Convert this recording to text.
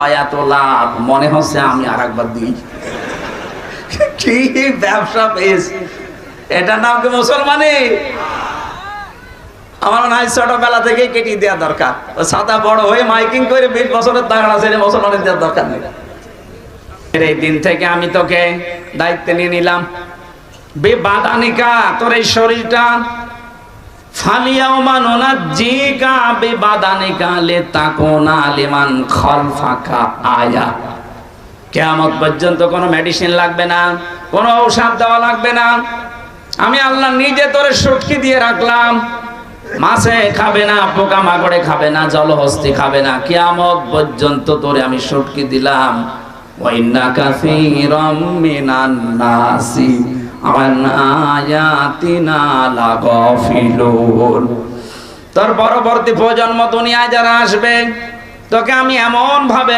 এত লাভ মনে হচ্ছে আমি আর একবার দিই। কি ব্যবসা পেয়েছি, এটা নাম কি মুসলমানি? আমার মনে হয় ছোটবেলা থেকে কেটে দেওয়া দরকার। সাদা বড় হয়ে মাইকিং করে 20 বছরের দাঁড়া ছেড়ে মুসলমানের দেওয়ার দরকার নেই। এই দিন থেকে আমি তোকে দায়িত্ব নিয়ে নিলাম, বেবাদানিকা, তোর এই শরীরটা কিয়ামত পর্যন্ত কোনো মেডিসিন লাগবে না, কোনো ঔষধ দেওয়া লাগবে না। আমি আল্লাহ নিজে তোরে সুটকি দিয়ে রাখলাম। মাছে খাবে না, পোকা মাকড়ে খাবে না, জলহস্তি খাবে না, কিয়ামত পর্যন্ত তোরে আমি সুটকি দিলাম। ওয়া ইন্না কাসীরাম মিনান নাসি আন আয়াতিনা লাগাফিলুন। তোর পরবর্তী প্রজন্ম দুনিয়ায় যারা আসবে, তোকে আমি এমন ভাবে